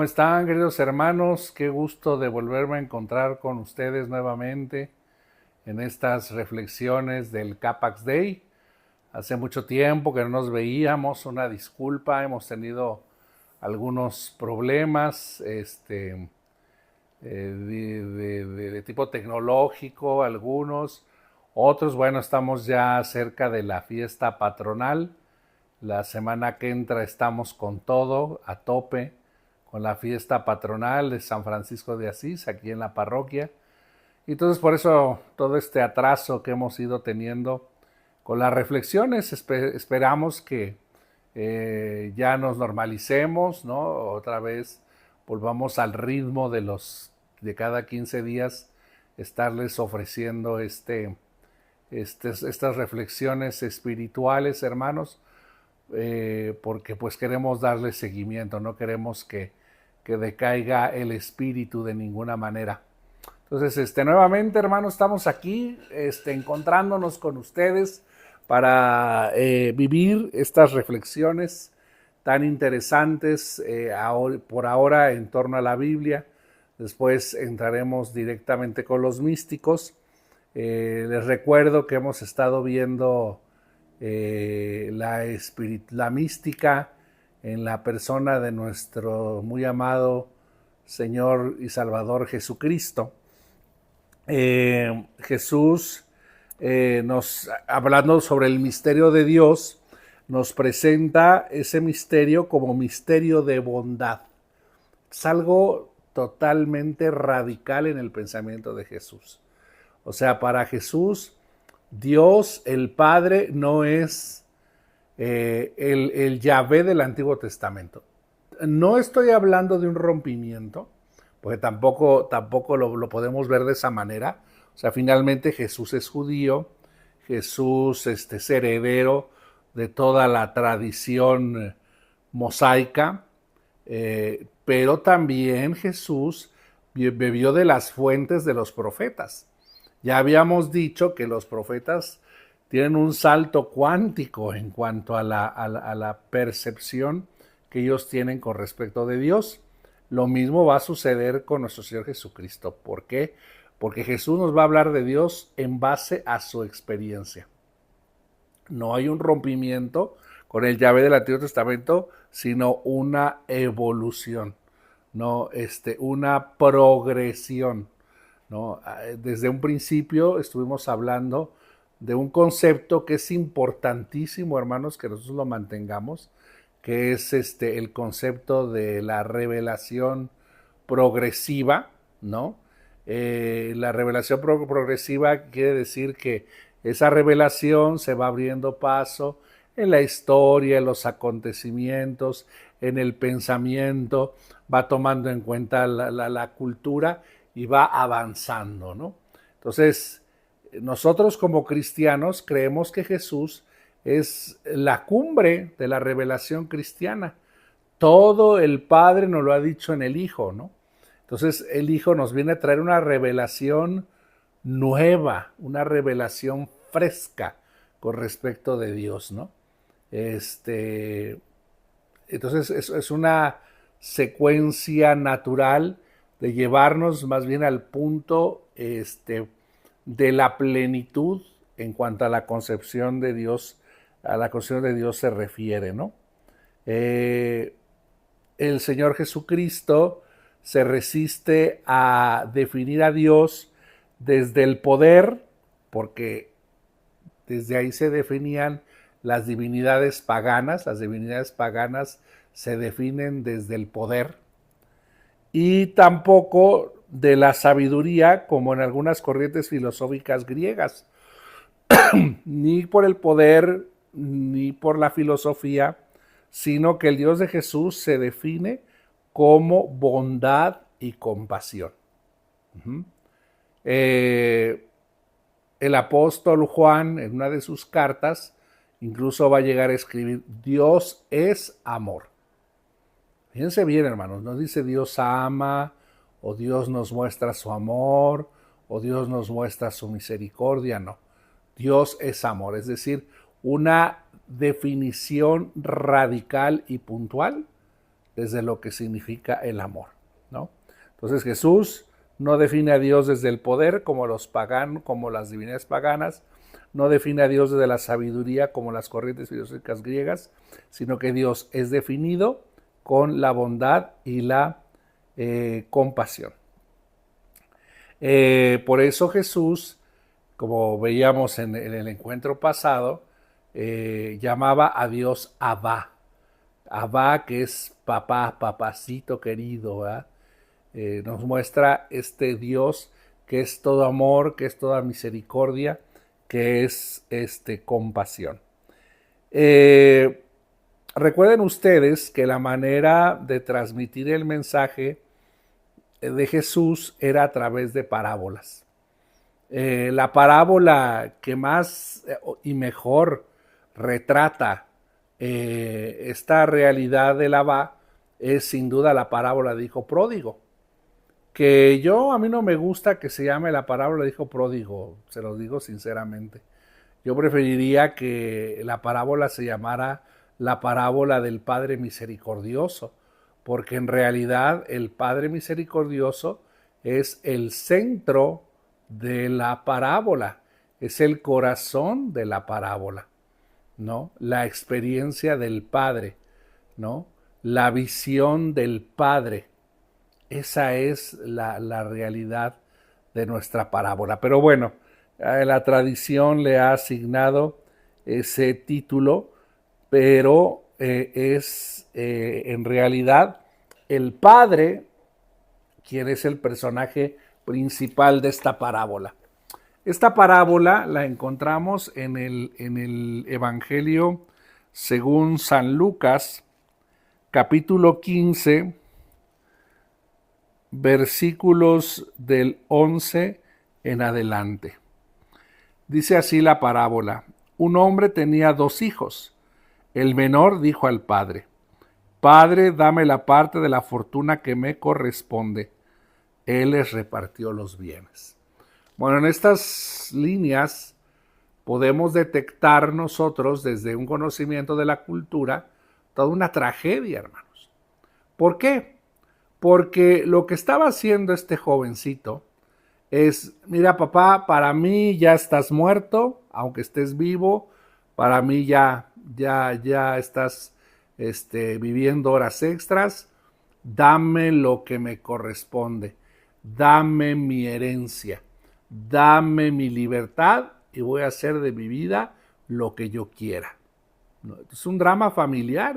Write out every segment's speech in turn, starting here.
están, queridos hermanos? Qué gusto de volverme a encontrar con ustedes nuevamente en estas reflexiones del Capax Day. Hace mucho tiempo que no nos veíamos, una disculpa, hemos tenido algunos problemas de tipo tecnológico, algunos. Otros, bueno, estamos ya cerca de la fiesta patronal. La semana que entra estamos con todo, a tope, con la fiesta patronal de San Francisco de Asís, aquí en la parroquia. Y entonces por eso todo este atraso que hemos ido teniendo con las reflexiones, esperamos que ya nos normalicemos, ¿no? Otra vez volvamos al ritmo de cada 15 días estarles ofreciendo estas reflexiones espirituales, hermanos, porque pues queremos darle seguimiento, no queremos que decaiga el espíritu de ninguna manera. Entonces, nuevamente, hermanos, estamos aquí, encontrándonos con ustedes para vivir estas reflexiones tan interesantes por ahora en torno a la Biblia. Después entraremos directamente con los místicos. Les recuerdo que hemos estado viendo la mística en la persona de nuestro muy amado Señor y Salvador Jesucristo. Jesús, hablando sobre el misterio de Dios, nos presenta ese misterio como misterio de bondad. Es algo totalmente radical en el pensamiento de Jesús. O sea, para Jesús, Dios, el Padre, no es el Yahvé del Antiguo Testamento. No estoy hablando de un rompimiento, porque tampoco lo podemos ver de esa manera. O sea, finalmente Jesús es judío, Jesús es heredero de toda la tradición mosaica, pero también Jesús bebió de las fuentes de los profetas. Ya habíamos dicho que los profetas tienen un salto cuántico en cuanto a la percepción que ellos tienen con respecto de Dios. Lo mismo va a suceder con nuestro Señor Jesucristo. ¿Por qué? Porque Jesús nos va a hablar de Dios en base a su experiencia. No hay un rompimiento con el Yahvé del Antiguo Testamento, sino una evolución, ¿no? Una progresión, ¿no? Desde un principio estuvimos hablando de un concepto que es importantísimo, hermanos, que nosotros lo mantengamos, que es el concepto de la revelación progresiva, ¿no? La revelación progresiva quiere decir que esa revelación se va abriendo paso en la historia, en los acontecimientos, en el pensamiento, va tomando en cuenta la cultura y va avanzando, ¿no? Entonces, nosotros como cristianos creemos que Jesús es la cumbre de la revelación cristiana. Todo el Padre nos lo ha dicho en el Hijo, ¿no? Entonces el Hijo nos viene a traer una revelación nueva, una revelación fresca con respecto de Dios, ¿no? Entonces es una secuencia natural de llevarnos más bien al punto de la plenitud en cuanto a la concepción de Dios, a la concepción de Dios se refiere, ¿no? El Señor Jesucristo se resiste a definir a Dios desde el poder, porque desde ahí se definían las divinidades paganas. Las divinidades paganas se definen desde el poder, y tampoco de la sabiduría, como en algunas corrientes filosóficas griegas, ni por el poder, ni por la filosofía, sino que el Dios de Jesús se define como bondad y compasión. El apóstol Juan, en una de sus cartas, incluso va a llegar a escribir: Dios es amor. Fíjense bien, hermanos, no dice Dios ama, o Dios nos muestra su amor, o Dios nos muestra su misericordia, no. Dios es amor, es decir, una definición radical y puntual desde lo que significa el amor, ¿no? Entonces Jesús no define a Dios desde el poder como los paganos, como las divinidades paganas, no define a Dios desde la sabiduría como las corrientes filosóficas griegas, sino que Dios es definido con la bondad y la compasión. Por eso Jesús, como veíamos en el encuentro pasado, llamaba a Dios Abba. Abba, que es papá, papacito querido, ¿verdad? Nos muestra este Dios que es todo amor, que es toda misericordia, que es compasión. Recuerden ustedes que la manera de transmitir el mensaje de Jesús era a través de parábolas. La parábola que más y mejor retrata esta realidad del Abba es sin duda la parábola de hijo pródigo, que a mí no me gusta que se llame la parábola de hijo pródigo, se lo digo sinceramente. Yo preferiría que la parábola se llamara la parábola del Padre Misericordioso, porque en realidad el Padre Misericordioso es el centro de la parábola, es el corazón de la parábola, ¿no? La experiencia del Padre, ¿no? La visión del Padre. Esa es la realidad de nuestra parábola. Pero bueno, la tradición le ha asignado ese título, pero es en realidad el Padre quien es el personaje principal de esta parábola. Esta parábola la encontramos en el Evangelio según San Lucas, capítulo 15, versículos del 11 en adelante. Dice así la parábola: un hombre tenía 2 hijos. El menor dijo al padre: Padre, dame la parte de la fortuna que me corresponde. Él les repartió los bienes. Bueno, en estas líneas podemos detectar nosotros, desde un conocimiento de la cultura, toda una tragedia, hermanos. ¿Por qué? Porque lo que estaba haciendo este jovencito es: mira, papá, para mí ya estás muerto, aunque estés vivo, para mí ya estás viviendo horas extras, dame lo que me corresponde, dame mi herencia, dame mi libertad y voy a hacer de mi vida lo que yo quiera. Es un drama familiar,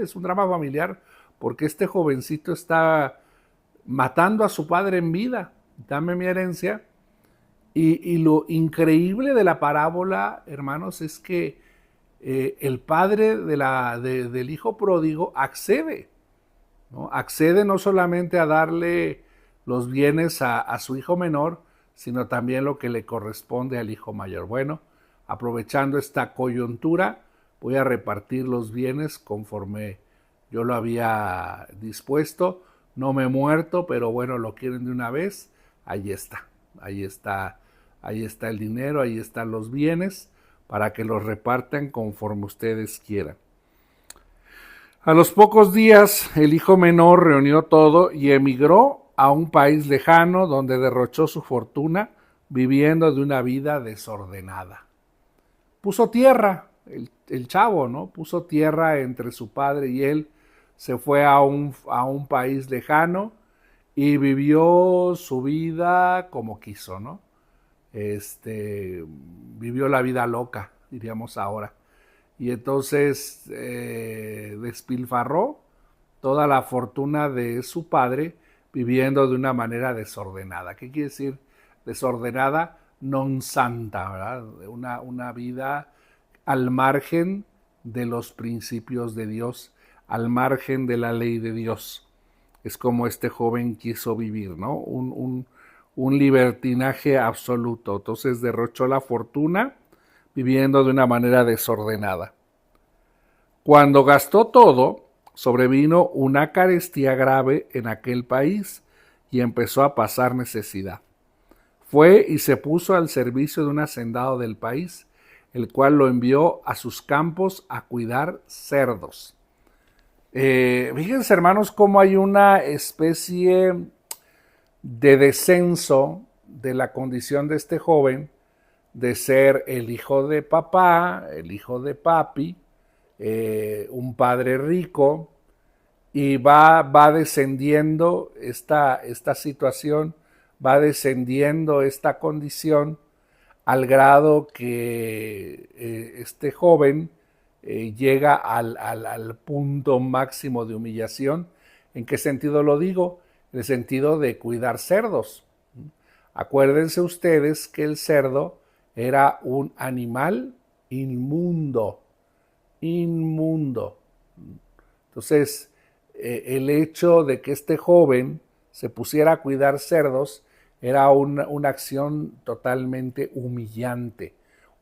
porque este jovencito está matando a su padre en vida. Dame mi herencia. Y lo increíble de la parábola, hermanos, es que el padre del hijo pródigo accede, ¿no? Accede no solamente a darle los bienes a su hijo menor, sino también lo que le corresponde al hijo mayor. Bueno, aprovechando esta coyuntura, voy a repartir los bienes conforme yo lo había dispuesto. No me he muerto, pero bueno, lo quieren de una vez. Ahí está el dinero, ahí están los bienes, para que los repartan conforme ustedes quieran. A los pocos días, el hijo menor reunió todo y emigró a un país lejano, donde derrochó su fortuna viviendo de una vida desordenada. Puso tierra, el chavo, ¿no? Puso tierra entre su padre y él. Se fue a un país lejano y vivió su vida como quiso, ¿no? Vivió la vida loca, diríamos ahora. Y entonces despilfarró toda la fortuna de su padre viviendo de una manera desordenada. ¿Qué quiere decir desordenada? Non santa, ¿verdad? Una vida al margen de los principios de Dios, al margen de la ley de Dios. Es como este joven quiso vivir, ¿no? Un libertinaje absoluto. Entonces derrochó la fortuna viviendo de una manera desordenada. Cuando gastó todo, sobrevino una carestía grave en aquel país y empezó a pasar necesidad. Fue y se puso al servicio de un hacendado del país, el cual lo envió a sus campos a cuidar cerdos. Fíjense, hermanos, cómo hay una especie de descenso de la condición de este joven de ser el hijo de papá, el hijo de papi, un padre rico, y va descendiendo esta situación, va descendiendo esta condición al grado que este joven llega al punto máximo de humillación. ¿En qué sentido lo digo? En el sentido de cuidar cerdos. Acuérdense ustedes que el cerdo era un animal inmundo, inmundo. Entonces, el hecho de que este joven se pusiera a cuidar cerdos era una acción totalmente humillante,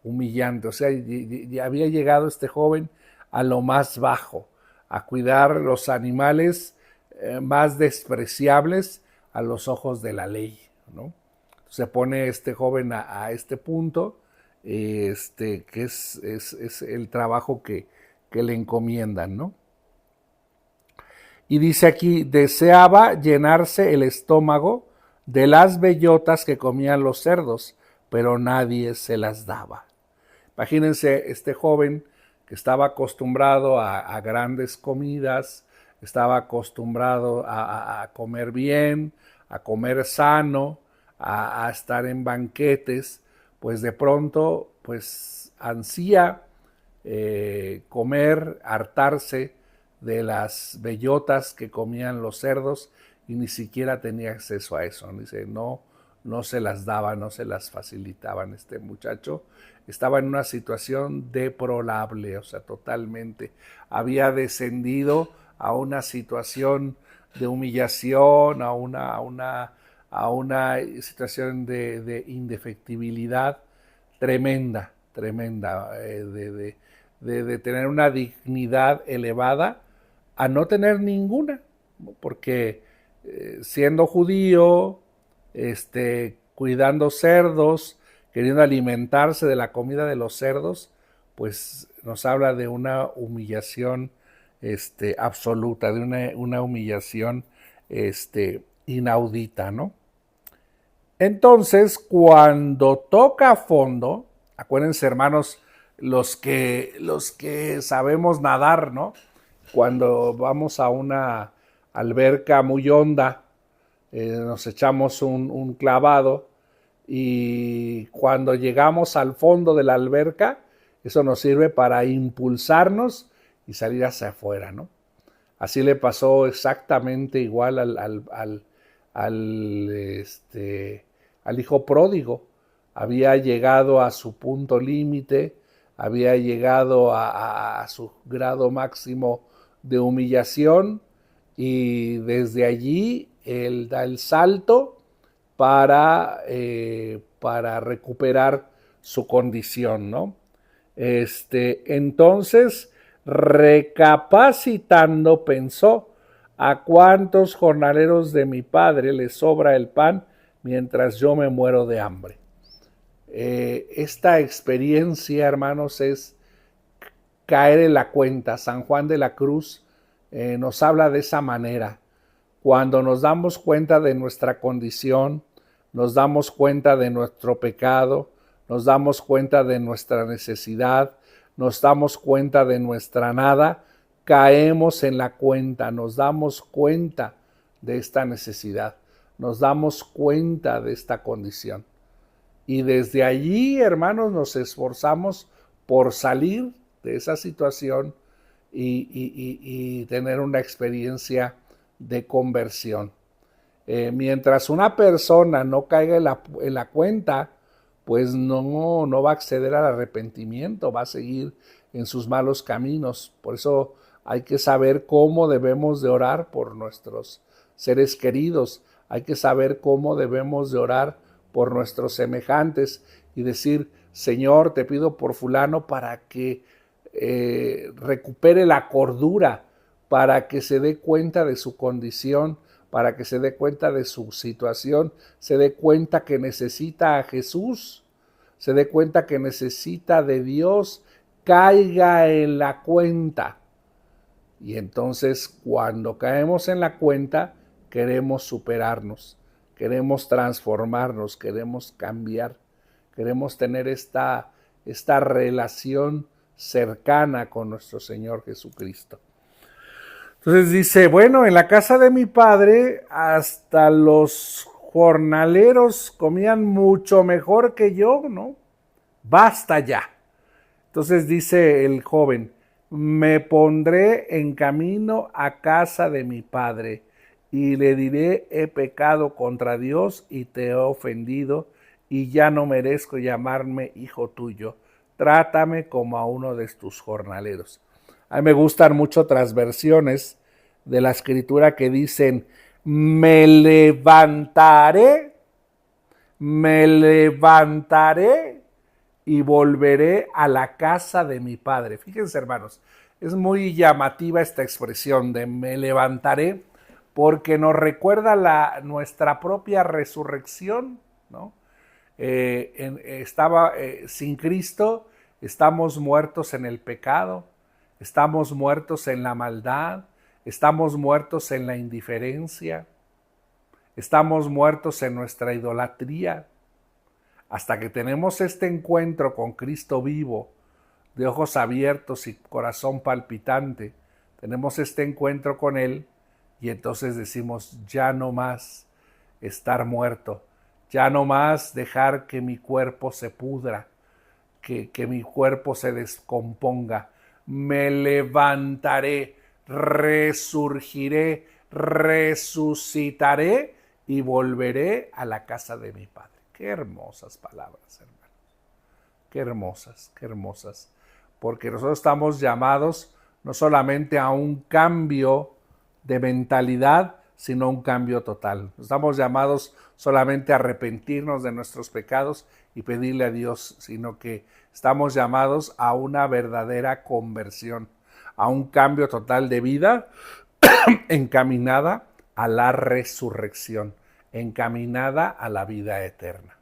humillante. O sea, había llegado este joven a lo más bajo, a cuidar los animales más despreciables a los ojos de la ley, ¿no? Se pone este joven a este punto, que es el trabajo que le encomiendan, ¿no? Y dice aquí, deseaba llenarse el estómago de las bellotas que comían los cerdos, pero nadie se las daba. Imagínense este joven que estaba acostumbrado a grandes comidas, estaba acostumbrado a comer bien, a comer sano, a estar en banquetes, pues de pronto pues ansía comer, hartarse de las bellotas que comían los cerdos y ni siquiera tenía acceso a eso. Dice, no se las daba, no se las facilitaban. Este muchacho estaba en una situación deplorable, o sea, totalmente. Había descendido a una situación de humillación, a una situación de indefectibilidad tremenda, tremenda, de tener una dignidad elevada a no tener ninguna, porque siendo judío, cuidando cerdos, queriendo alimentarse de la comida de los cerdos, pues nos habla de una humillación absoluta, de una humillación inaudita, ¿no? Entonces, cuando toca a fondo, acuérdense, hermanos, los que sabemos nadar, ¿no? Cuando vamos a una alberca muy honda, nos echamos un clavado y cuando llegamos al fondo de la alberca, eso nos sirve para impulsarnos y salir hacia afuera, ¿no? Así le pasó exactamente igual al hijo pródigo. Había llegado a su punto límite, había llegado a su grado máximo de humillación y desde allí él da el salto para recuperar su condición, ¿no? Entonces, recapacitando, pensó, ¿a cuántos jornaleros de mi padre les sobra el pan mientras yo me muero de hambre? Esta experiencia, hermanos, es caer en la cuenta. San Juan de la Cruz nos habla de esa manera. Cuando nos damos cuenta de nuestra condición, nos damos cuenta de nuestro pecado, nos damos cuenta de nuestra necesidad, nos damos cuenta de nuestra nada, caemos en la cuenta, nos damos cuenta de esta necesidad, nos damos cuenta de esta condición. Y desde allí, hermanos, nos esforzamos por salir de esa situación y tener una experiencia de conversión. Mientras una persona no caiga en la cuenta, pues no va a acceder al arrepentimiento, va a seguir en sus malos caminos. Por eso hay que saber cómo debemos de orar por nuestros seres queridos, hay que saber cómo debemos de orar por nuestros semejantes y decir, Señor, te pido por fulano para que recupere la cordura, para que se dé cuenta de su condición, para que se dé cuenta de su situación, se dé cuenta que necesita a Jesús, se dé cuenta que necesita de Dios, caiga en la cuenta. Y entonces cuando caemos en la cuenta, queremos superarnos, queremos transformarnos, queremos cambiar, queremos tener esta relación cercana con nuestro Señor Jesucristo. Entonces dice, bueno, en la casa de mi padre hasta los jornaleros comían mucho mejor que yo, ¿no? Basta ya. Entonces dice el joven, me pondré en camino a casa de mi padre y le diré, he pecado contra Dios y te he ofendido y ya no merezco llamarme hijo tuyo. Trátame como a uno de tus jornaleros. A mí me gustan mucho otras versiones de la escritura que dicen, me levantaré y volveré a la casa de mi padre. Fíjense, hermanos, es muy llamativa esta expresión de me levantaré, porque nos recuerda nuestra propia resurrección, ¿no? Sin Cristo, estamos muertos en el pecado, estamos muertos en la maldad, estamos muertos en la indiferencia, estamos muertos en nuestra idolatría. Hasta que tenemos este encuentro con Cristo vivo, de ojos abiertos y corazón palpitante, tenemos este encuentro con Él y entonces decimos, ya no más estar muerto, ya no más dejar que mi cuerpo se pudra, que mi cuerpo se descomponga. Me levantaré, resurgiré, resucitaré y volveré a la casa de mi Padre. Qué hermosas palabras, hermanos. Qué hermosas, qué hermosas. Porque nosotros estamos llamados no solamente a un cambio de mentalidad, sino a un cambio total. Estamos llamados solamente a arrepentirnos de nuestros pecados y pedirle a Dios, sino que estamos llamados a una verdadera conversión, a un cambio total de vida encaminada a la resurrección, encaminada a la vida eterna.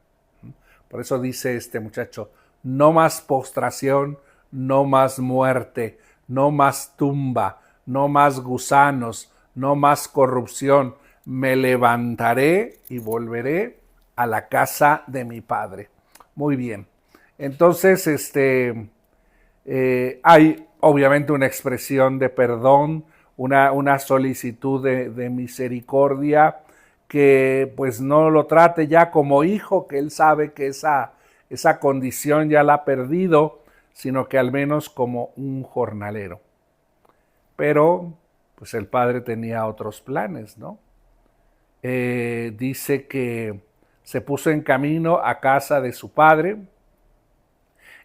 Por eso dice este muchacho, no más postración, no más muerte, no más tumba, no más gusanos, no más corrupción. Me levantaré y volveré a la casa de mi padre. Muy bien. Entonces, hay obviamente una expresión de perdón, una solicitud de misericordia, que pues no lo trate ya como hijo, que él sabe que esa condición ya la ha perdido, sino que al menos como un jornalero. Pero pues el padre tenía otros planes, ¿no? Dice que se puso en camino a casa de su padre,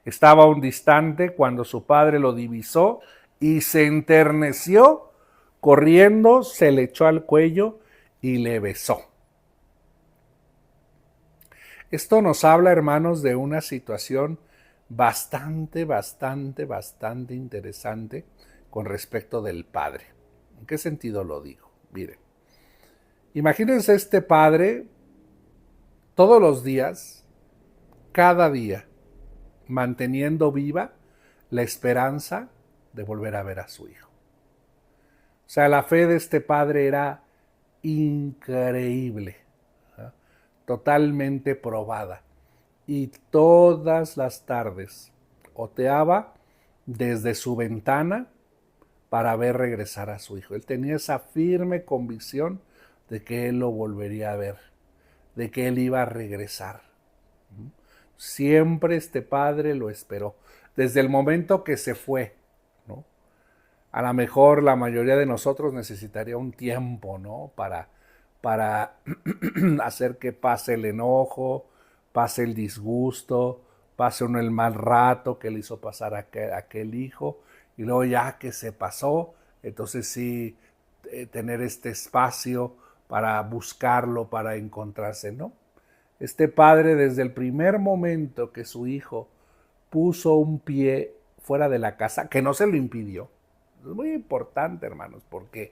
estaba a un distante cuando su padre lo divisó y se enterneció, corriendo, se le echó al cuello y le besó. Esto nos habla, hermanos, de una situación bastante interesante con respecto del padre. ¿En qué sentido lo digo? Miren, imagínense este padre todos los días, cada día, manteniendo viva la esperanza de volver a ver a su hijo. O sea, la fe de este padre era increíble, ¿no? Totalmente probada. Y todas las tardes oteaba desde su ventana para ver regresar a su hijo. Él tenía esa firme convicción de que él lo volvería a ver, de que él iba a regresar. Siempre este padre lo esperó, desde el momento que se fue, ¿no? A lo mejor la mayoría de nosotros necesitaría un tiempo, ¿no? Para hacer que pase el enojo, pase el disgusto, pase uno el mal rato que le hizo pasar a aquel hijo, y luego ya que se pasó, entonces sí, tener este espacio para buscarlo, para encontrarse, ¿no? Este padre, desde el primer momento que su hijo puso un pie fuera de la casa, que no se lo impidió. Es muy importante, hermanos, porque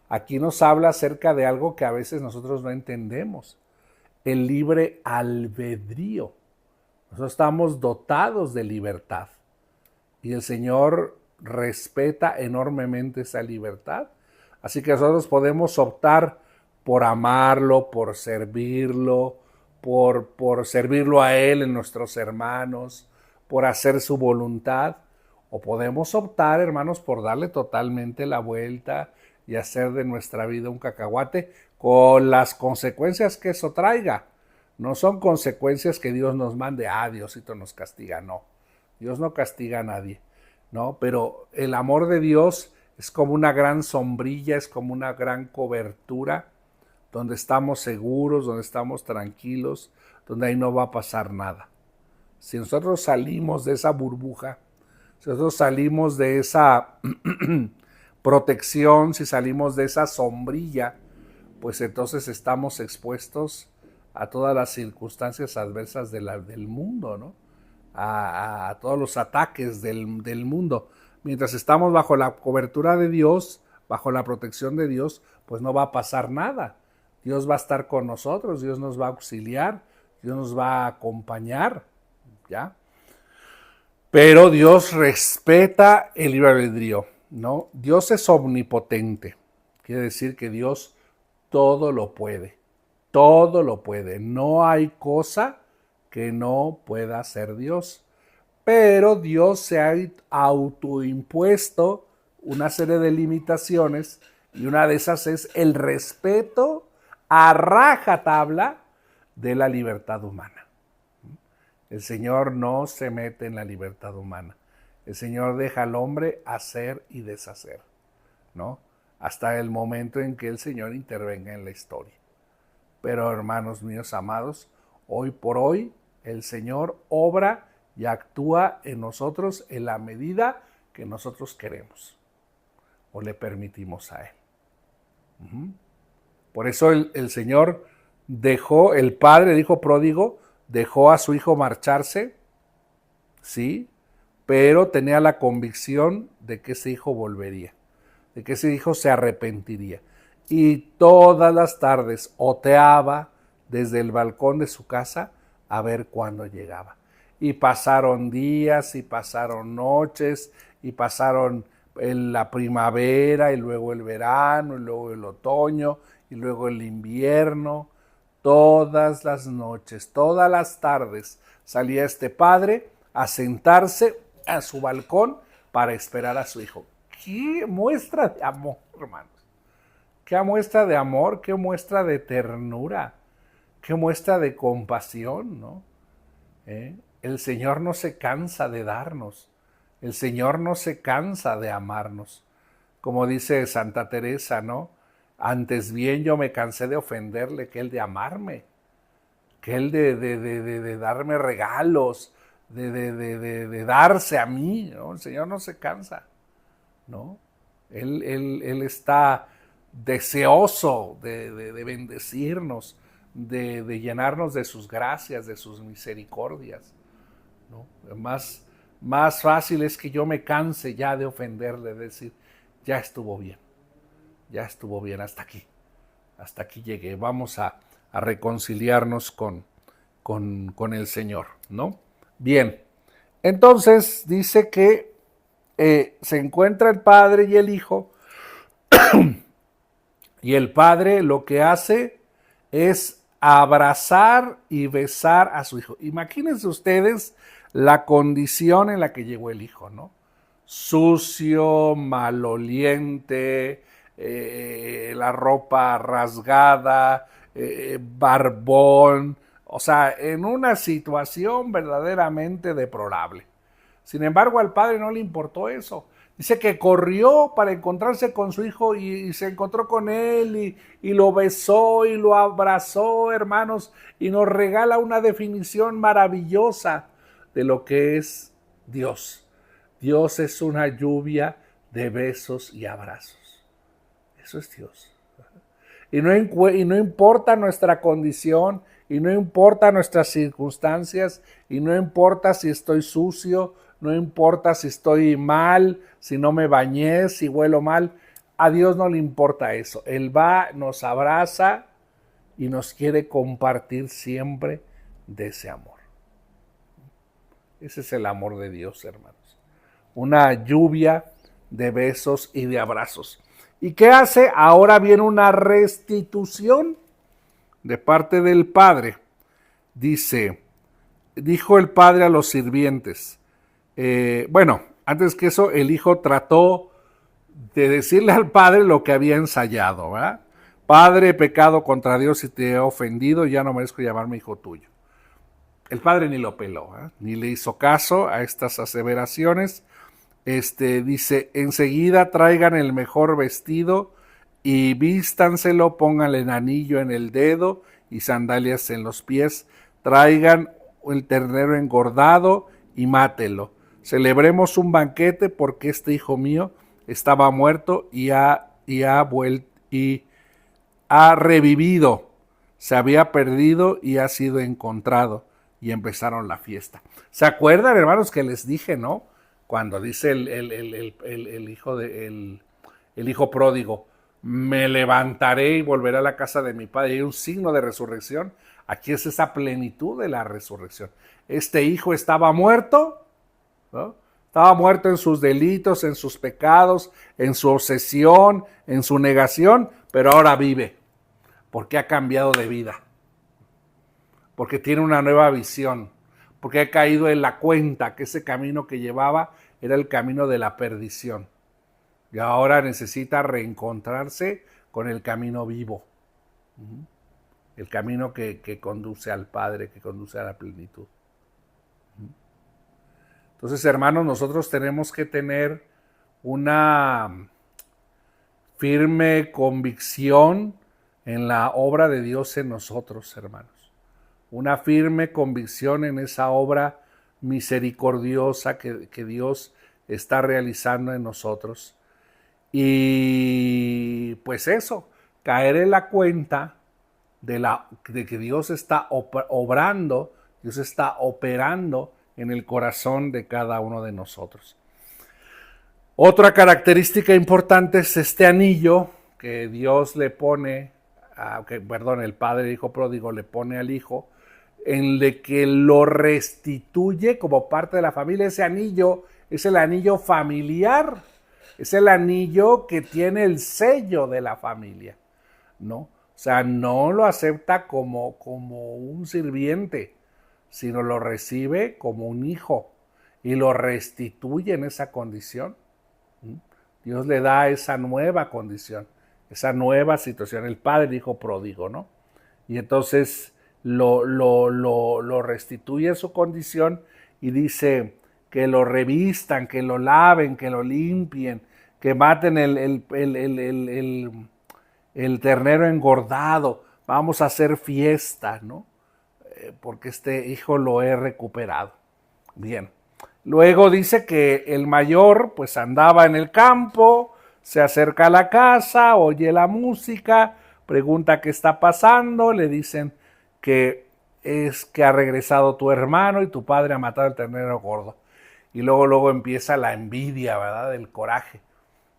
aquí nos habla acerca de algo que a veces nosotros no entendemos: el libre albedrío. Nosotros estamos dotados de libertad y el Señor respeta enormemente esa libertad. Así que nosotros podemos optar por amarlo, por servirlo, por servirlo a Él en nuestros hermanos, por hacer su voluntad. O podemos optar, hermanos, por darle totalmente la vuelta y hacer de nuestra vida un cacahuate con las consecuencias que eso traiga. No son consecuencias que Dios nos mande, Diosito nos castiga, no. Dios no castiga a nadie, ¿no? Pero el amor de Dios es como una gran sombrilla, es como una gran cobertura donde estamos seguros, donde estamos tranquilos, donde ahí no va a pasar nada. Si nosotros salimos de esa burbuja, si nosotros salimos de esa protección, si salimos de esa sombrilla, pues entonces estamos expuestos a todas las circunstancias adversas del mundo, ¿no? A todos los ataques del mundo. Mientras estamos bajo la cobertura de Dios, bajo la protección de Dios, pues no va a pasar nada. Dios va a estar con nosotros, Dios nos va a auxiliar, Dios nos va a acompañar, ¿ya? Pero Dios respeta el libre albedrío, ¿no? Dios es omnipotente. Quiere decir que Dios todo lo puede. Todo lo puede. No hay cosa que no pueda hacer Dios. Pero Dios se ha autoimpuesto una serie de limitaciones y una de esas es el respeto a rajatabla de la libertad humana. El Señor no se mete en la libertad humana. El Señor deja al hombre hacer y deshacer, ¿no? Hasta el momento en que el Señor intervenga en la historia. Pero hermanos míos amados, hoy por hoy el Señor obra y actúa en nosotros en la medida que nosotros queremos o le permitimos a Él. Por eso el Señor dejó, el padre, hijo pródigo, dejó a su hijo marcharse, sí, pero tenía la convicción de que ese hijo volvería, de que ese hijo se arrepentiría. Y todas las tardes oteaba desde el balcón de su casa a ver cuándo llegaba. Y pasaron días, y pasaron noches, y pasaron la primavera, y luego el verano, y luego el otoño, y luego el invierno. Todas las noches, todas las tardes salía este padre a sentarse a su balcón para esperar a su hijo. ¡Qué muestra de amor, hermanos! ¡Qué muestra de amor! ¡Qué muestra de ternura! ¡Qué muestra de compasión!, ¿no? El Señor no se cansa de darnos. El Señor no se cansa de amarnos. Como dice Santa Teresa, ¿no? Antes bien yo me cansé de ofenderle que él de amarme, que él de darme regalos, de darse a mí, ¿no? El Señor no se cansa, ¿no? Él está deseoso de bendecirnos, de llenarnos de sus gracias, de sus misericordias, ¿no? Más fácil es que yo me canse ya de ofenderle, de decir, ya estuvo bien, hasta aquí llegué, vamos a reconciliarnos con el Señor, ¿no? Bien, entonces dice que se encuentra el Padre y el Hijo, y el Padre lo que hace es abrazar y besar a su Hijo. Imagínense ustedes la condición en la que llegó el Hijo, ¿no? Sucio, maloliente, la ropa rasgada, barbón, o sea, en una situación verdaderamente deplorable. Sin embargo, al padre no le importó eso. Dice que corrió para encontrarse con su hijo y se encontró con él y lo besó y lo abrazó, hermanos, y nos regala una definición maravillosa de lo que es Dios. Dios es una lluvia de besos y abrazos. Eso es Dios. Y no importa nuestra condición, y no importa nuestras circunstancias, y no importa si estoy sucio, no importa si estoy mal, si no me bañé, si huelo mal. A Dios no le importa eso. Él va, nos abraza y nos quiere compartir siempre de ese amor. Ese es el amor de Dios, hermanos. una lluvia de besos y de abrazos. ¿Y qué hace? Ahora viene una restitución de parte del padre. Dice, dijo el padre a los sirvientes, antes que eso, el hijo trató de decirle al padre lo que había ensayado, ¿verdad? Padre, he pecado contra Dios y te he ofendido, ya no merezco llamarme hijo tuyo. El padre ni lo peló, ni le hizo caso a estas aseveraciones. Dice, enseguida traigan el mejor vestido y vístanselo, pónganle el anillo en el dedo y sandalias en los pies, traigan el ternero engordado y mátelo. Celebremos un banquete porque este hijo mío estaba muerto y ha revivido, se había perdido y ha sido encontrado. Y empezaron la fiesta. ¿Se acuerdan, hermanos, que les dije, no? Cuando dice el hijo pródigo, me levantaré y volveré a la casa de mi padre. Hay un signo de resurrección. Aquí es esa plenitud de la resurrección. Este hijo estaba muerto, ¿no? Estaba muerto en sus delitos, en sus pecados, en su obsesión, en su negación, pero ahora vive, porque ha cambiado de vida, porque tiene una nueva visión, porque ha caído en la cuenta que ese camino que llevaba era el camino de la perdición. Y ahora necesita reencontrarse con el camino vivo, el camino que conduce al Padre, que conduce a la plenitud. Entonces, hermanos, nosotros tenemos que tener una firme convicción en la obra de Dios en nosotros, hermanos. Una firme convicción en esa obra misericordiosa que Dios está realizando en nosotros. Y pues eso, caer en la cuenta de que Dios está obrando, Dios está operando en el corazón de cada uno de nosotros. Otra característica importante es este anillo que Dios le pone, el padre hijo pródigo le pone al hijo, en el que lo restituye como parte de la familia. Ese anillo es el anillo familiar, es el anillo que tiene el sello de la familia, ¿no? O sea, no lo acepta como un sirviente, sino lo recibe como un hijo y lo restituye en esa condición. Dios le da esa nueva condición, esa nueva situación, el padre hijo pródigo, ¿no? Y entonces lo restituye a su condición y dice que lo revistan, que lo laven, que lo limpien, que maten el ternero engordado, vamos a hacer fiesta, ¿no? Porque este hijo lo he recuperado. Bien. Luego dice que el mayor pues andaba en el campo, se acerca a la casa, oye la música, pregunta qué está pasando, le dicen que es que ha regresado tu hermano y tu padre ha matado al ternero gordo. Y luego empieza la envidia, ¿verdad? El coraje.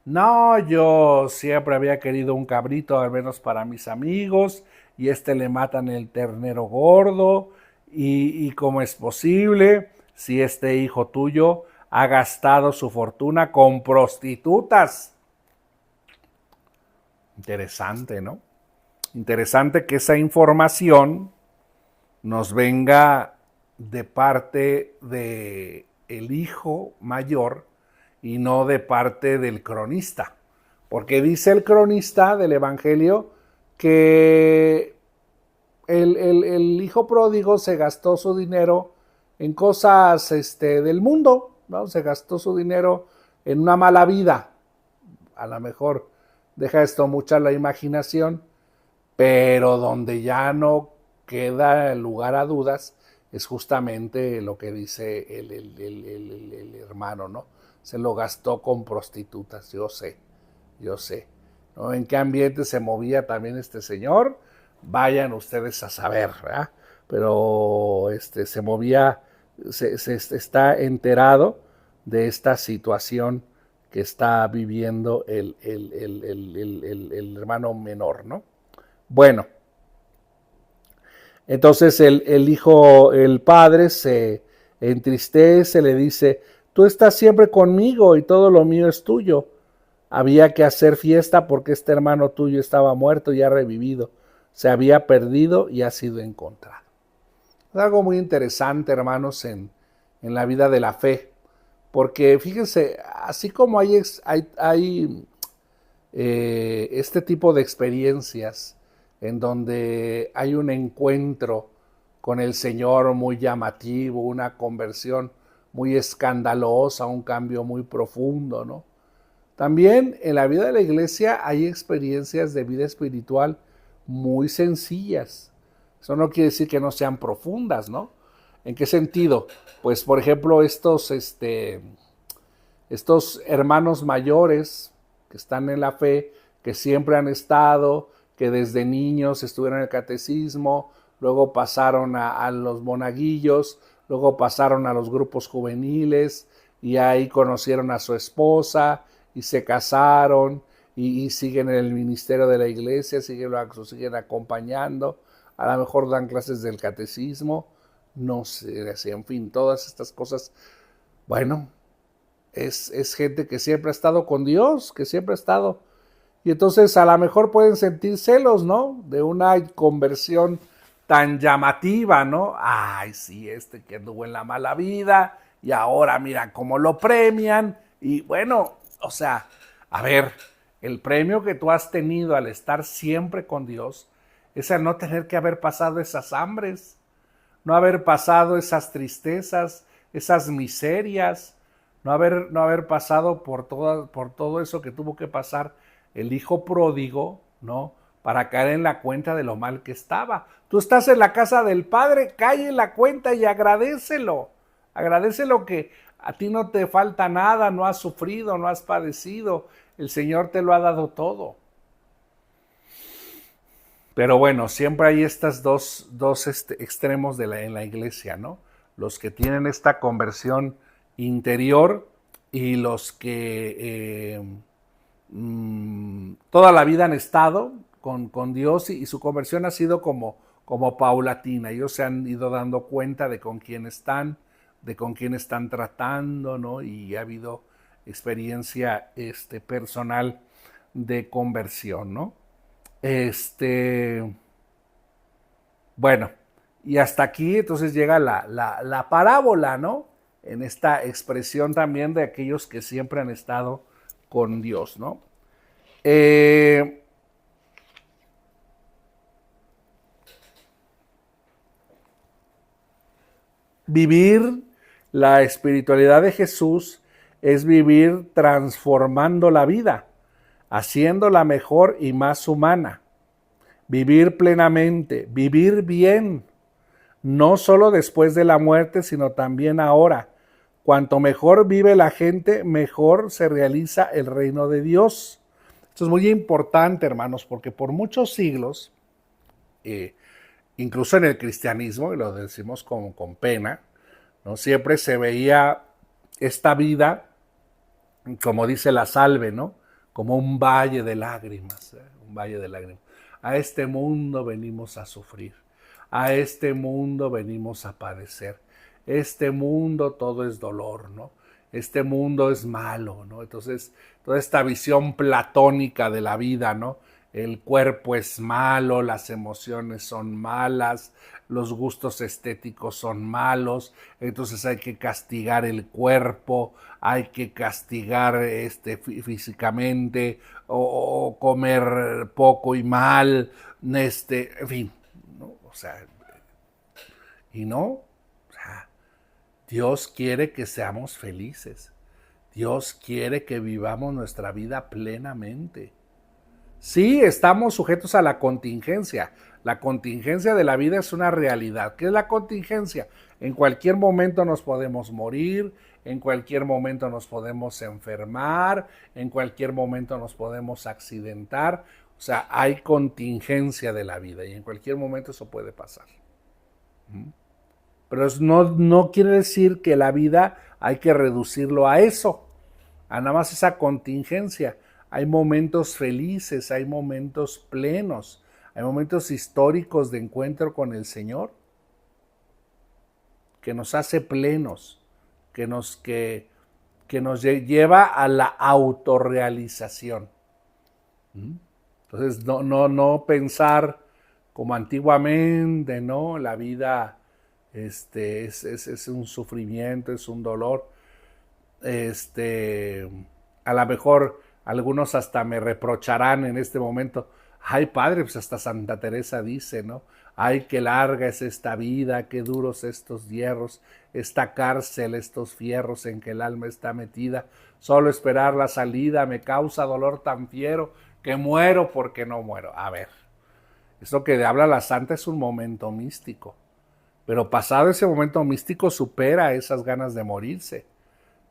No, yo siempre había querido un cabrito, al menos para mis amigos, y le matan el ternero gordo, y cómo es posible si este hijo tuyo ha gastado su fortuna con prostitutas. Interesante, ¿no? Interesante que esa información nos venga de parte de el hijo mayor y no de parte del cronista, porque dice el cronista del Evangelio que el hijo pródigo se gastó su dinero en cosas del mundo, ¿no? Se gastó su dinero en una mala vida. A lo mejor deja esto mucha la imaginación, pero donde ya no queda lugar a dudas es justamente lo que dice el hermano, ¿no? Se lo gastó con prostitutas, yo sé, ¿no? ¿En qué ambiente se movía también este señor? Vayan ustedes a saber, ¿verdad? Pero se movía, se está enterado de esta situación que está viviendo el hermano menor, ¿no? Bueno, entonces el padre se entristece, le dice, tú estás siempre conmigo y todo lo mío es tuyo. Había que hacer fiesta porque este hermano tuyo estaba muerto y ha revivido. Se había perdido y ha sido encontrado. Es algo muy interesante, hermanos, en la vida de la fe. Porque fíjense, así como hay este tipo de experiencias en donde hay un encuentro con el Señor muy llamativo, una conversión muy escandalosa, un cambio muy profundo, ¿no? También en la vida de la iglesia hay experiencias de vida espiritual muy sencillas. Eso no quiere decir que no sean profundas, ¿no? ¿En qué sentido? Pues, por ejemplo, estos hermanos mayores que están en la fe, que siempre han estado, que desde niños estuvieron en el catecismo, luego pasaron a los monaguillos, luego pasaron a los grupos juveniles y ahí conocieron a su esposa y se casaron y siguen en el ministerio de la iglesia, siguen acompañando, a lo mejor dan clases del catecismo, no sé, en fin, todas estas cosas. Bueno, es gente que siempre ha estado con Dios, que siempre ha estado. Y entonces a lo mejor pueden sentir celos, ¿no? De una conversión tan llamativa, ¿no? Ay, sí, que anduvo en la mala vida y ahora mira cómo lo premian. Y bueno, o sea, a ver, el premio que tú has tenido al estar siempre con Dios es el no tener que haber pasado esas hambres, no haber pasado esas tristezas, esas miserias, no haber pasado por todo eso que tuvo que pasar el hijo pródigo, ¿no? Para caer en la cuenta de lo mal que estaba. Tú estás en la casa del Padre, cae en la cuenta y agradécelo. Agradécelo que a ti no te falta nada, no has sufrido, no has padecido. El Señor te lo ha dado todo. Pero bueno, siempre hay estos dos extremos en la iglesia, ¿no? Los que tienen esta conversión interior y los que toda la vida han estado con Dios y su conversión ha sido como paulatina. Ellos se han ido dando cuenta de con quién están, de con quién están tratando, ¿no? Y ha habido experiencia personal de conversión, ¿no? Bueno, y hasta aquí entonces llega la parábola, ¿no? En esta expresión también de aquellos que siempre han estado con Dios, ¿no? Vivir la espiritualidad de Jesús es vivir transformando la vida, haciéndola mejor y más humana. Vivir plenamente, vivir bien, no solo después de la muerte, sino también ahora. Cuanto mejor vive la gente, mejor se realiza el reino de Dios. Esto es muy importante, hermanos, porque por muchos siglos, incluso en el cristianismo, y lo decimos con pena, ¿no? Siempre se veía esta vida, como dice la Salve, ¿no? Como un valle de lágrimas, un valle de lágrimas. A este mundo venimos a sufrir, a este mundo venimos a padecer, este mundo todo es dolor, ¿no? Este mundo es malo, ¿no? Entonces, toda esta visión platónica de la vida, ¿no? El cuerpo es malo, las emociones son malas, los gustos estéticos son malos, entonces hay que castigar el cuerpo, hay que castigar físicamente o comer poco y mal, en fin, ¿no? O sea, y no, o sea, Dios quiere que seamos felices, Dios quiere que vivamos nuestra vida plenamente. Sí, estamos sujetos a la contingencia. La contingencia de la vida es una realidad. ¿Qué es la contingencia? En cualquier momento nos podemos morir, en cualquier momento nos podemos enfermar, en cualquier momento nos podemos accidentar. O sea, hay contingencia de la vida y en cualquier momento eso puede pasar. Pero no quiere decir que la vida hay que reducirlo a eso, a nada más esa contingencia. Hay momentos felices, hay momentos plenos, hay momentos históricos de encuentro con el Señor que nos hace plenos, que que nos lleva a la autorrealización. Entonces, no pensar como antiguamente, ¿no? La vida es un sufrimiento, es un dolor. A lo mejor algunos hasta me reprocharán en este momento, ay padre, pues hasta Santa Teresa dice, ¿no? Ay, qué larga es esta vida, qué duros estos hierros, esta cárcel, estos fierros en que el alma está metida, solo esperar la salida me causa dolor tan fiero que muero porque no muero. A ver, eso que habla la santa es un momento místico, pero pasado ese momento místico supera esas ganas de morirse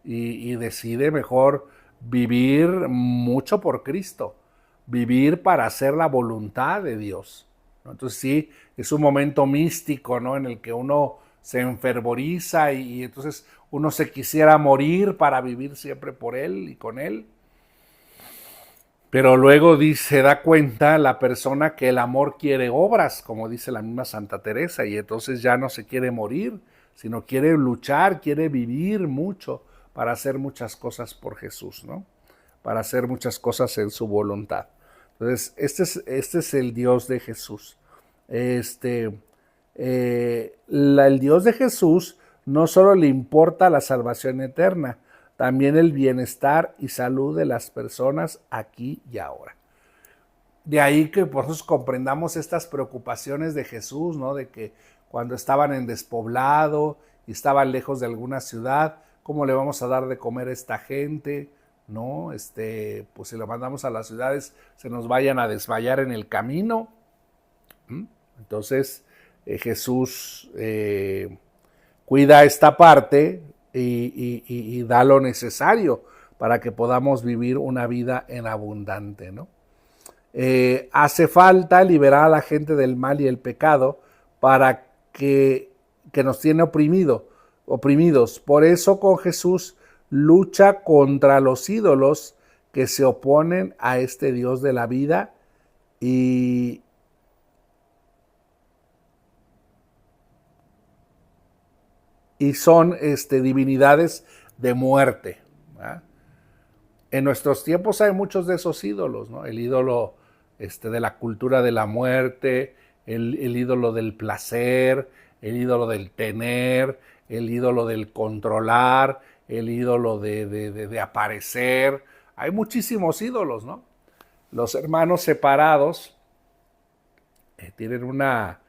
y decide mejor vivir mucho por Cristo, vivir para hacer la voluntad de Dios, ¿no? Entonces sí, es un momento místico, ¿no? En el que uno se enfervoriza y entonces uno se quisiera morir para vivir siempre por Él y con Él. Pero luego se da cuenta la persona que el amor quiere obras, como dice la misma Santa Teresa, y entonces ya no se quiere morir, sino quiere luchar, quiere vivir mucho para hacer muchas cosas por Jesús, ¿no? Para hacer muchas cosas en su voluntad. Entonces, este es el Dios de Jesús. El Dios de Jesús no solo le importa la salvación eterna, también el bienestar y salud de las personas aquí y ahora. De ahí que por eso comprendamos estas preocupaciones de Jesús, ¿no? De que cuando estaban en despoblado y estaban lejos de alguna ciudad, ¿cómo le vamos a dar de comer a esta gente? ¿No? Pues si lo mandamos a las ciudades, se nos vayan a desmayar en el camino. Entonces, Jesús cuida esta parte y da lo necesario para que podamos vivir una vida en abundante, ¿no? Hace falta liberar a la gente del mal y el pecado para que nos tiene oprimidos. Por eso con Jesús lucha contra los ídolos que se oponen a este Dios de la vida y son divinidades de muerte, ¿verdad? En nuestros tiempos hay muchos de esos ídolos, ¿no? El ídolo de la cultura de la muerte, el ídolo del placer, el ídolo del tener, el ídolo del controlar, el ídolo de aparecer. Hay muchísimos ídolos, ¿no? Los hermanos separados tienen una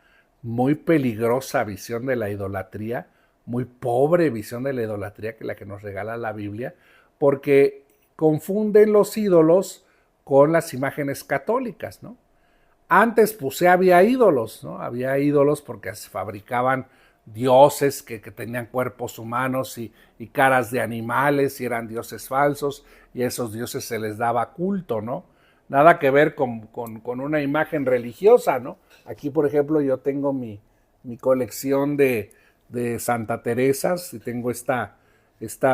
muy peligrosa visión de la idolatría, muy pobre visión de la idolatría que la que nos regala la Biblia, porque confunden los ídolos con las imágenes católicas, ¿no? Antes, pues había ídolos, ¿no? Había ídolos porque se fabricaban dioses que tenían cuerpos humanos y caras de animales y eran dioses falsos y a esos dioses se les daba culto, ¿no? Nada que ver con una imagen religiosa, ¿no? Aquí, por ejemplo, yo tengo mi colección de Santa Teresa y tengo esta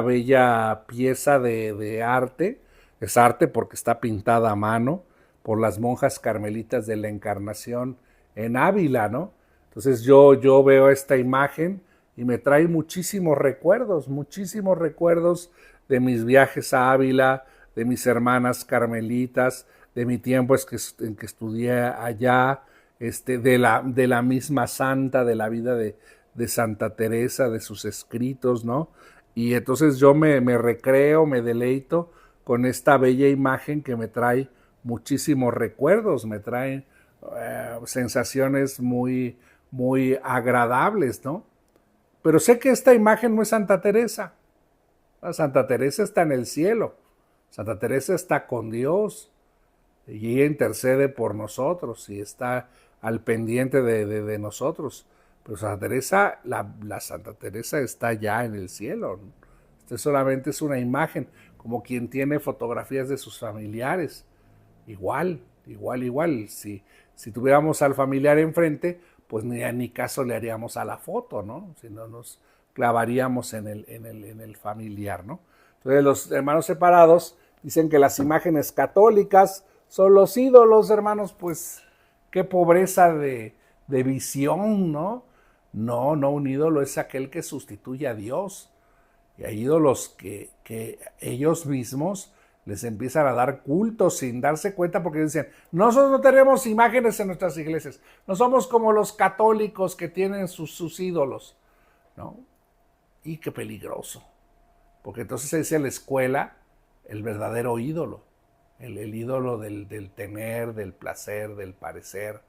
bella pieza de arte. Es arte porque está pintada a mano por las monjas carmelitas de la Encarnación en Ávila, ¿no? Entonces yo veo esta imagen y me trae muchísimos recuerdos de mis viajes a Ávila, de mis hermanas carmelitas, de mi tiempo en que estudié allá, de la misma santa, de la vida de Santa Teresa, de sus escritos, ¿no? Y entonces yo me recreo, me deleito con esta bella imagen que me trae muchísimos recuerdos, me trae sensaciones muy, muy agradables, ¿no? Pero sé que esta imagen no es Santa Teresa. Santa Teresa está en el cielo. Santa Teresa está con Dios y ella intercede por nosotros y está al pendiente de nosotros. Pero Santa Teresa, la Santa Teresa está ya en el cielo. Esto solamente es una imagen, como quien tiene fotografías de sus familiares. Igual. Si tuviéramos al familiar enfrente, pues ni caso le haríamos a la foto, ¿no? Si no nos clavaríamos en el familiar, ¿no? Entonces los hermanos separados dicen que las imágenes católicas son los ídolos, hermanos, pues qué pobreza de visión, ¿no? No, un ídolo es aquel que sustituye a Dios. Y hay ídolos que ellos mismos les empiezan a dar culto sin darse cuenta, porque dicen, nosotros no tenemos imágenes en nuestras iglesias, no somos como los católicos que tienen sus ídolos, ¿no? Y qué peligroso, porque entonces se dice en la escuela el verdadero ídolo, el ídolo del tener, del placer, del parecer,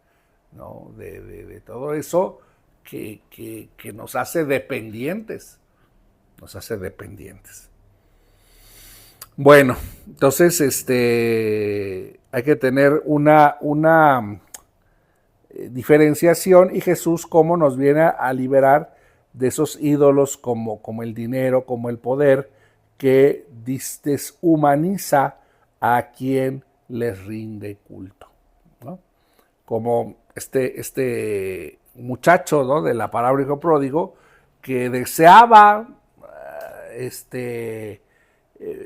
¿no? De todo eso que nos hace dependientes, nos hace dependientes. Bueno, entonces hay que tener una diferenciación, y Jesús cómo nos viene a liberar de esos ídolos como el dinero, como el poder, que deshumaniza a quien les rinde culto, ¿no? Como este muchacho, ¿no?, de la parábola del hijo pródigo, que deseaba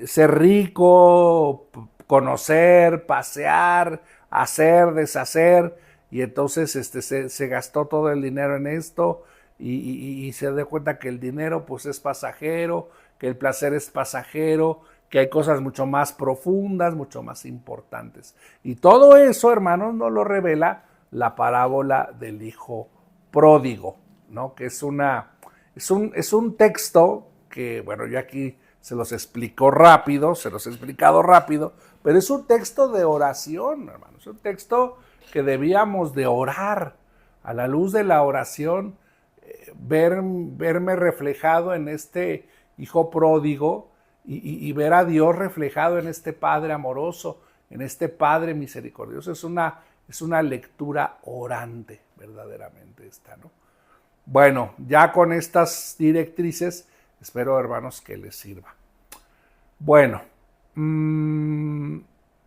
ser rico, conocer, pasear, hacer, deshacer, y entonces se gastó todo el dinero en esto, y se da cuenta que el dinero pues es pasajero, que el placer es pasajero, que hay cosas mucho más profundas, mucho más importantes. Y todo eso, hermanos, nos lo revela la parábola del hijo pródigo, ¿no? Que es un texto que, bueno, yo aquí se los explico rápido, se los he explicado rápido, pero es un texto de oración, hermanos. Es un texto que debíamos de orar. A la luz de la oración, verme reflejado en este hijo pródigo y ver a Dios reflejado en este Padre amoroso, en este Padre misericordioso. Es una lectura orante, verdaderamente esta, ¿no? Bueno, ya con estas directrices, espero, hermanos, que les sirva. Bueno,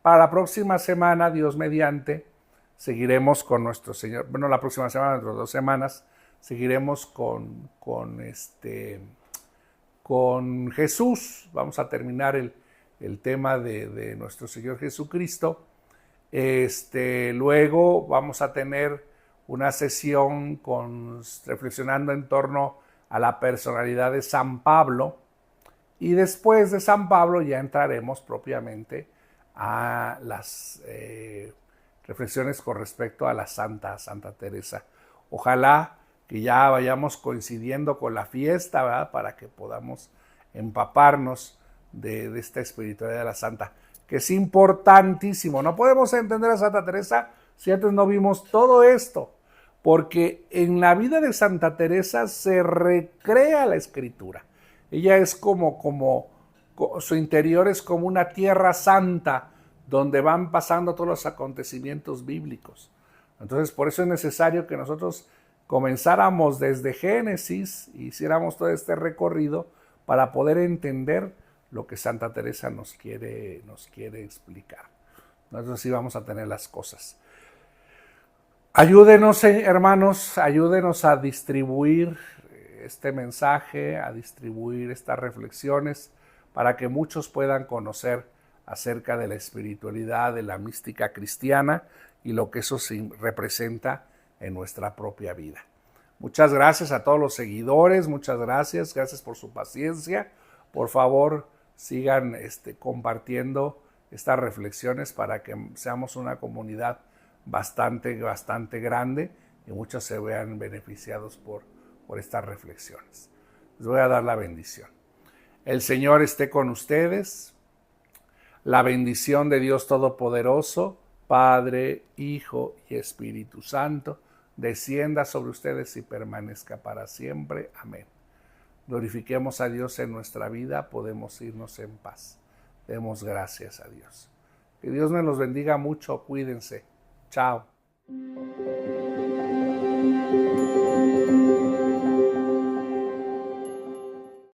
para la próxima semana, Dios mediante, seguiremos con nuestro Señor. Bueno, la próxima semana, dentro de 2 semanas, seguiremos con Jesús. Vamos a terminar el tema de nuestro Señor Jesucristo. Luego vamos a tener una sesión reflexionando en torno a la personalidad de San Pablo, y después de San Pablo ya entraremos propiamente a las reflexiones con respecto a la Santa Teresa. Ojalá que ya vayamos coincidiendo con la fiesta, ¿verdad?, para que podamos empaparnos de esta espiritualidad de la Santa, que es importantísimo. No podemos entender a Santa Teresa si antes no vimos todo esto, porque en la vida de Santa Teresa se recrea la escritura. Ella es como su interior es como una tierra santa donde van pasando todos los acontecimientos bíblicos. Entonces, por eso es necesario que nosotros comenzáramos desde Génesis y hiciéramos todo este recorrido para poder entender lo que Santa Teresa nos quiere explicar. Entonces, así vamos a tener las cosas. Ayúdenos, hermanos, ayúdenos a distribuir este mensaje, a distribuir estas reflexiones, para que muchos puedan conocer acerca de la espiritualidad, de la mística cristiana y lo que eso representa en nuestra propia vida. Muchas gracias a todos los seguidores, muchas gracias por su paciencia. Por favor, sigan compartiendo estas reflexiones para que seamos una comunidad bastante grande y muchos se vean beneficiados por estas reflexiones. Les voy a dar la bendición. El Señor esté con ustedes. La bendición de Dios Todopoderoso, Padre, Hijo y Espíritu Santo, descienda sobre ustedes y permanezca para siempre. Amén. Glorifiquemos a Dios en nuestra vida, podemos irnos en paz. Demos gracias a Dios. Que Dios me los bendiga mucho, cuídense. Chao.